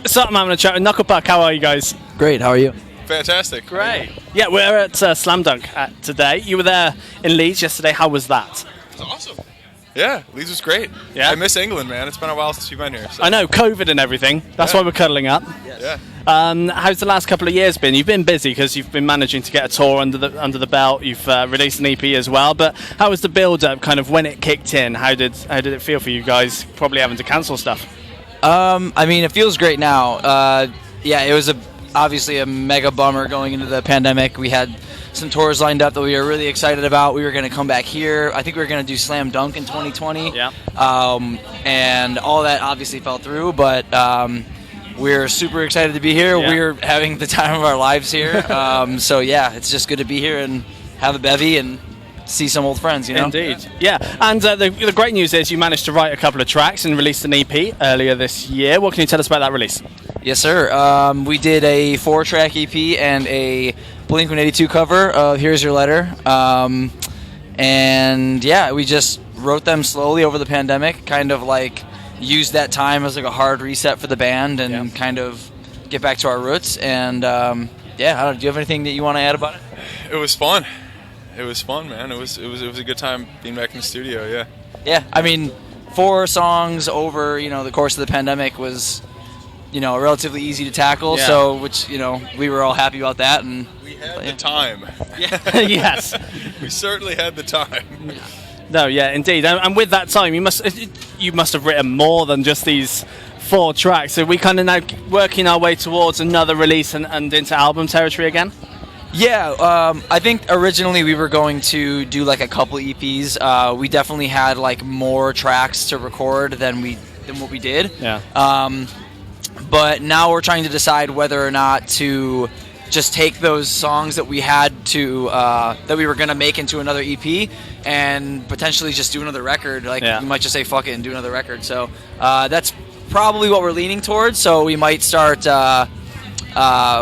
So I'm having a chat with Knuckle Puck. How are you guys? Great, how are you? Fantastic. Great. Yeah, we're at Slam Dunk today. You were there in Leeds yesterday. How was that? It was awesome. Yeah, Leeds was great. Yeah? I miss England, man. It's been a while since you've been here. So. I know, COVID and everything. That's why we're cuddling up. Yeah. How's the last couple of years been? You've been busy because you've been managing to get a tour under the belt. You've released an EP as well. But how was the build-up? Kind of when it kicked in? How did it feel for you guys? Probably having to cancel stuff. I mean, it feels great now. Yeah, it was obviously a mega bummer going into the pandemic. We had some tours lined up that we were really excited about. We were going to come back here. I think we were going to do Slam Dunk in 2020. Yeah. And all that obviously fell through, but we're super excited to be here. Yeah. We're having the time of our lives here. So yeah, it's just good to be here and have a bevy and see some old friends, you know? Indeed. Yeah. And the great news is you managed to write a couple of tracks and released an EP earlier this year. What can you tell us about that release? Yes, sir. We did a 4-track EP and a Blink-182 cover of Here's Your Letter. And yeah, we just wrote them slowly over the pandemic, kind of like used that time as like a hard reset for the band and kind of get back to our roots. And yeah, I don't know, do you have anything that you want to add about it? It was fun. It was fun, man. It was a good time being back in the studio, yeah. Yeah, I mean, 4 songs over, the course of the pandemic was, relatively easy to tackle. Yeah. So, which, we were all happy about that. And We had the time. Yes. We certainly had the time. No, yeah, indeed. And with that time, you must have written more than just these 4 tracks. So we kind of now working our way towards another release and into album territory again? Yeah, I think originally we were going to do like a couple EPs. We definitely had like more tracks to record than what we did. Yeah. But now we're trying to decide whether or not to just take those songs that we had to that we were gonna make into another EP and potentially just do another record. Like we might just say fuck it and do another record. So that's probably what we're leaning towards. So we might start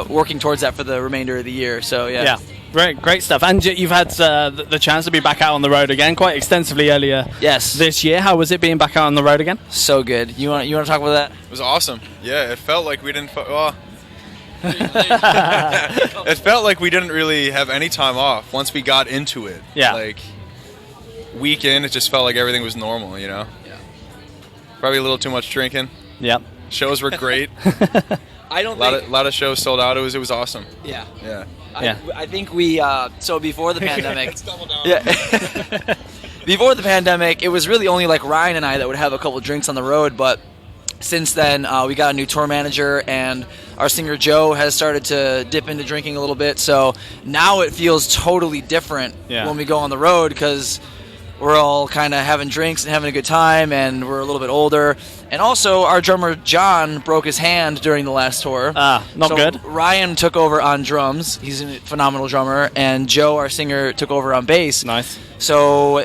working towards that for the remainder of the year. So yeah. Great stuff. And you've had the chance to be back out on the road again quite extensively earlier. Yes. This year. How was it being back out on the road again? So good. You want to talk about that? It was awesome. Yeah, it felt like we didn't. It felt like we didn't really have any time off once we got into it. Yeah. Like week in, it just felt like everything was normal. Yeah. Probably a little too much drinking. Yep. Shows were great. I don't a lot of shows sold out. It was awesome. Yeah. Yeah. I think we so before the pandemic. Let's double down. Yeah. Before the pandemic, it was really only like Ryan and I that would have a couple drinks on the road, but since then we got a new tour manager and our singer Joe has started to dip into drinking a little bit. So now it feels totally different when we go on the road because we're all kind of having drinks and having a good time, and we're a little bit older. And also, our drummer John broke his hand during the last tour. Not good. Ryan took over on drums. He's a phenomenal drummer. And Joe, our singer, took over on bass. Nice. So,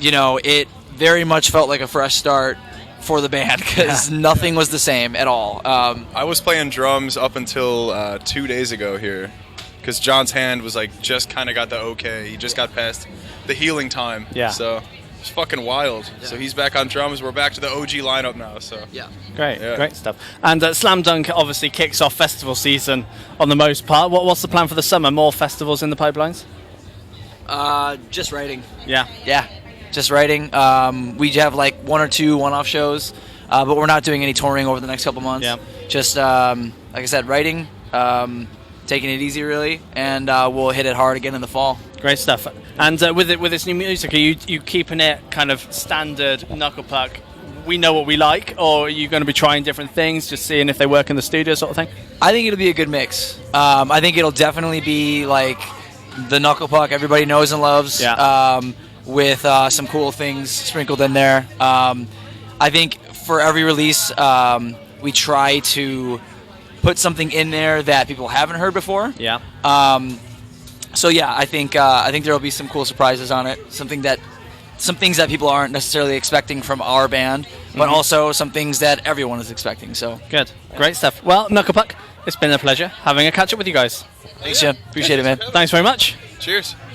it very much felt like a fresh start for the band because nothing was the same at all. I was playing drums up until 2 days ago here because John's hand was like just kind of got the okay. He just got past the healing time. Yeah. So it's fucking wild. Yeah. So he's back on drums. We're back to the OG lineup now. So yeah. Great stuff. And Slam Dunk obviously kicks off festival season on the most part. What's the plan for the summer? More festivals in the pipelines? Just writing. Yeah. Yeah. Just writing. We have like 1 or 2 one-off shows, but we're not doing any touring over the next couple months. Yeah. Just like I said, writing, taking it easy really, and we'll hit it hard again in the fall. Great stuff. And with this new music, are you keeping it kind of standard Knuckle Puck? We know what we like, or are you going to be trying different things, just seeing if they work in the studio, sort of thing? I think it'll be a good mix. I think it'll definitely be like the Knuckle Puck everybody knows and loves. Yeah. With some cool things sprinkled in there. I think for every release, we try to put something in there that people haven't heard before. Yeah. So yeah, I think there will be some cool surprises on it. Some things that people aren't necessarily expecting from our band, but also some things that everyone is expecting. So good, great stuff. Well, Knuckle Puck, it's been a pleasure having a catch up with you guys. Thanks, Jim. Appreciate it, man. Thanks very much. Cheers.